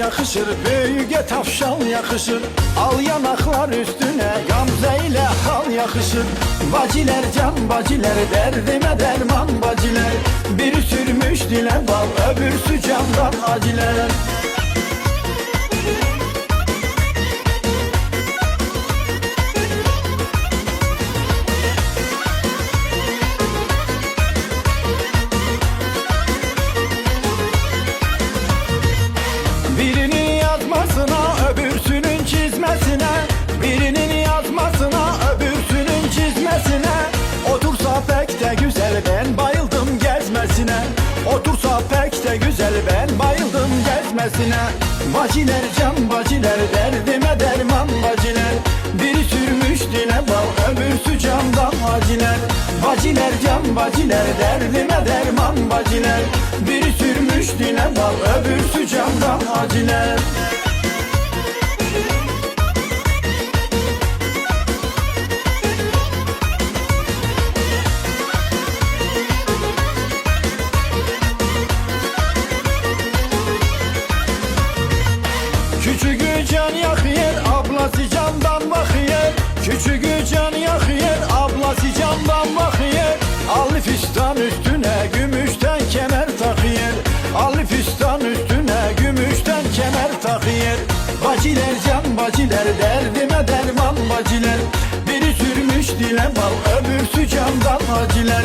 yakışır, büyüge tavşan yakışır. Al yanaklar üstüne gamze ile hal yakışır. Baciler can baciler, derdime derman baciler. Biri sürmüş dile bal, öbürsü candan aciler. Birinin yazmasına, öbürsünün çizmesine. Birinin yazmasına, öbürsünün çizmesine. Otursa pek de güzel, ben bayıldım gezmesine. Otursa pek de güzel, ben bayıldım gezmesine. Baciler can baciler, derdime derman baciler. Biri sürmüş dile bal, öbürsü candan aciler. Baciler can baciler, derdime derman baciler. Biri sürmüş dile bal, öbürsü candan aciler. Küçüğü can yakıyor, ablası candan bakıyor. Küçüğü can yakıyor, ablası candan bakıyor. Allı fistan üstüne gümüşten kemer takıyor. Allı fistan üstüne gümüşten kemer takıyor. Baciler can baciler, derdime derman baciler. Biri sürmüş dile bal, öbürsü candan aciler.